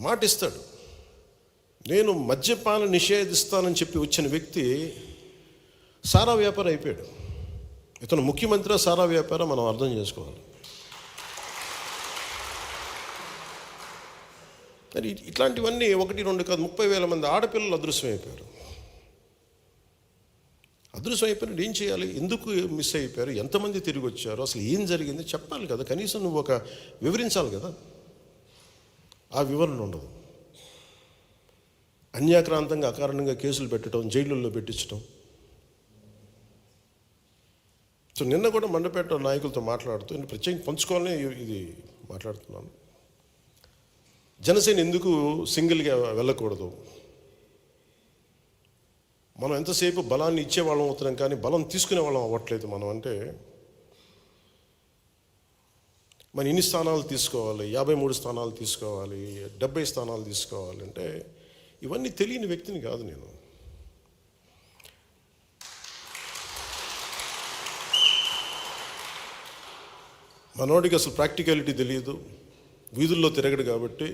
మాట ఇస్తాడు. నేను మద్యపాన నిషేధిస్తానని చెప్పి వచ్చిన వ్యక్తి సారా వ్యాపారం అయిపోయాడు. ఇతను ముఖ్యమంత్రి సారా వ్యాపారం మనం అర్థం చేసుకోవాలి. మరి ఇట్లాంటివన్నీ 1-2 కాదు, 30,000 మంది ఆడపిల్లలు అదృశ్యమైపోయారు. ఏం చేయాలి? ఎందుకు మిస్ అయిపోయారు? ఎంతమంది తిరిగి వచ్చారు? అసలు ఏం జరిగింది చెప్పాలి కదా. కనీసం నువ్వు ఒక వివరించాలి కదా. ఆ వివరణ ఉండదు. అన్యాక్రాంతంగా అకారణంగా కేసులు పెట్టడం, జైళ్ళల్లో పెట్టించడం. సో నిన్న కూడా మండపేట నాయకులతో మాట్లాడుతూ నేను ప్రత్యేకంగా పంచుకోవాలని ఇది మాట్లాడుతున్నాను. జనసేన ఎందుకు సింగిల్గా వెళ్ళకూడదు? మనం ఎంతసేపు బలాన్ని ఇచ్చేవాళ్ళం అవుతున్నాం, కానీ బలం తీసుకునే వాళ్ళం అవ్వట్లేదు. మనం అంటే మన ఇన్ని స్థానాలు తీసుకోవాలి, 53 స్థానాలు తీసుకోవాలి, 70 స్థానాలు తీసుకోవాలి అంటే ఇవన్నీ తెలియని వ్యక్తిని కాదు నేను. మనోడికి అసలు ప్రాక్టికాలిటీ తెలియదు, వీధుల్లో తిరగడు కాబట్టి,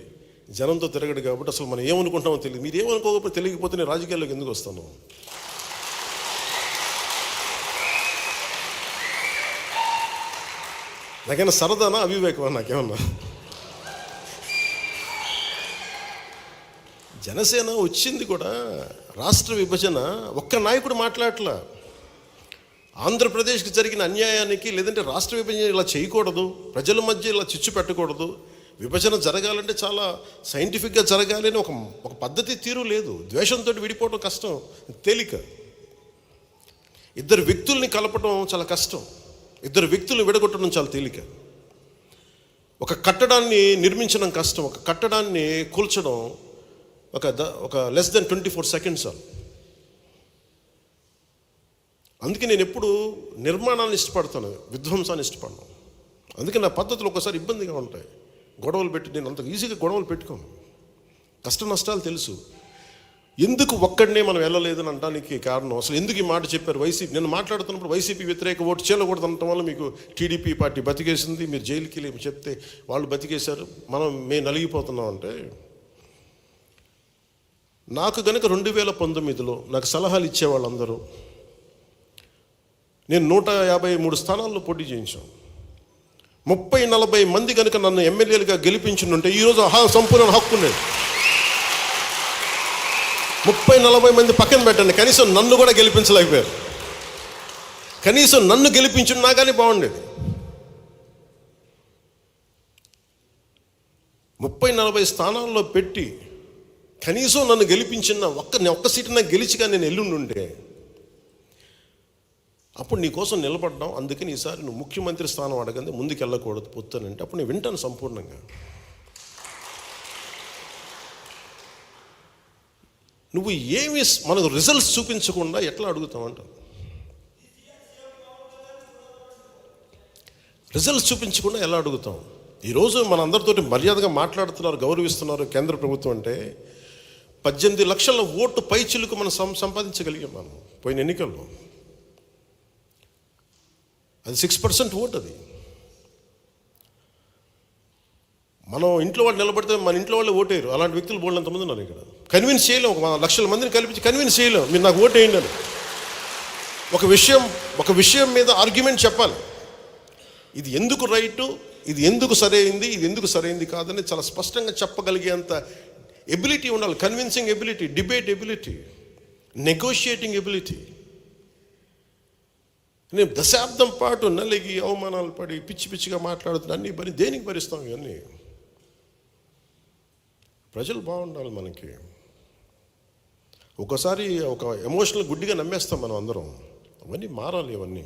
జనంతో తిరగడు కాబట్టి అసలు మనం ఏమనుకుంటామో తెలియదు. మీరు ఏమనుకోకపోతే తెలియకపోతే నేను రాజకీయాల్లోకి ఎందుకు వస్తాను? నాకైనా సరదానా అవివేకమా? నాకేమన్నా? జనసేన వచ్చింది కూడా రాష్ట్ర విభజన, ఒక్క నాయకుడు మాట్లాడట్లా. ఆంధ్రప్రదేశ్కి జరిగిన అన్యాయానికి, లేదంటే రాష్ట్ర విభజన ఇలా చేయకూడదు, ప్రజల మధ్య ఇలా చిచ్చు పెట్టకూడదు, విభజన జరగాలంటే చాలా సైంటిఫిక్గా జరగాలి అని ఒక పద్ధతి తీరు లేదు. ద్వేషంతో విడిపోవడం కష్టం, తేలిక. ఇద్దరు వ్యక్తుల్ని కలపడం చాలా కష్టం, ఇద్దరు వ్యక్తులను విడగొట్టడం చాలా తేలిక. ఒక కట్టడాన్ని నిర్మించడం కష్టం, ఒక కట్టడాన్ని కూల్చడం ఒక లెస్ దెన్ 24 సెకండ్స్. అందుకే నేను ఎప్పుడు నిర్మాణాన్ని ఇష్టపడతాను, విధ్వంసాన్ని ఇష్టపడను. అందుకే నా పద్ధతులు ఒకసారి ఇబ్బందిగా ఉంటాయి. గొడవలు పెట్టి నేను అంత ఈజీగా గొడవలు పెట్టుకోను. కష్ట నష్టాలు తెలుసు. ఎందుకు ఒక్కడనే మనం వెళ్ళలేదని అనడానికి కారణం, అసలు ఎందుకు ఈ మాట చెప్పారు? వైసీపీ, నేను మాట్లాడుతున్నప్పుడు వైసీపీ వ్యతిరేక ఓటు చేయకూడదు అనటం వల్ల మీకు టీడీపీ పార్టీ బతికేసింది, మీరు జైలుకి వెళ్ళి చెప్తే వాళ్ళు బతికేశారు, మేము నలిగిపోతున్నాం. అంటే నాకు కనుక 2019లో నాకు సలహాలు ఇచ్చేవాళ్ళందరూ, నేను 153 స్థానాల్లో పోటీ చేయించాం. 30-40 మంది కనుక నన్ను ఎమ్మెల్యేలుగా గెలిపించుంటే ఈరోజు సంపూర్ణ హక్కు ఉండేది. 30-40 మంది పక్కన పెట్టండి, కనీసం నన్ను కూడా గెలిపించలేకపోయారు. కనీసం నన్ను గెలిపించున్నా కానీ బాగుండేది. 30-40 స్థానాల్లో పెట్టి కనీసం నన్ను గెలిపించిన ఒక్క సీటు నాకు గెలిచిగా నేను ఎల్లుండుంటే అప్పుడు నీ కోసం నిలబడ్డాం. అందుకని ఈసారి నువ్వు ముఖ్యమంత్రి స్థానం అడగండి, ముందుకు వెళ్ళకూడదు పొత్తానంటే అప్పుడు నేను వింటాను సంపూర్ణంగా. నువ్వు ఏమి మనకు రిజల్ట్స్ చూపించకుండా ఎట్లా అడుగుతావంట? రిజల్ట్స్ చూపించకుండా ఎలా అడుగుతాం? ఈరోజు మనందరితోటి మర్యాదగా మాట్లాడుతున్నారు, గౌరవిస్తున్నారు కేంద్ర ప్రభుత్వం అంటే 18 లక్షల ఓటు పైచిలుకు మనం సంపాదించగలిగాం మనం పోయిన ఎన్నికల్లో. అది 6% ఓటు. అది మనం ఇంట్లో వాళ్ళు నిలబడితే మన ఇంట్లో వాళ్ళే ఓటేయరు. అలాంటి వ్యక్తులు బోల్డ్ ఎంతమంది ఉన్నారు ఇక్కడ. కన్విన్స్ చేయలేం, 1 లక్షల మందిని కల్పించి కన్విన్స్ చేయలేం మీరు నాకు ఓటేయండి అని. ఒక విషయం మీద ఆర్గ్యుమెంట్ చెప్పాలి. ఇది ఎందుకు రైటు, ఇది ఎందుకు సరైంది, ఇది ఎందుకు సరైంది కాదని చాలా స్పష్టంగా చెప్పగలిగేంత ఎబిలిటీ ఉండాలి. Convincing ability, debate ability, negotiating ability. నేను దశాబ్దం పాటు నలిగి అవమానాలు పడి పిచ్చిగా మాట్లాడుతున్నా, అన్నీ దేనికి భరిస్తాం? ఇవన్నీ ప్రజలు బాగుండాలి మనకి. ఒకసారి ఒక ఎమోషనల్ గుడ్డిగా నమ్మేస్తాం మనం అందరం. అవన్నీ మారాలి. ఇవన్నీ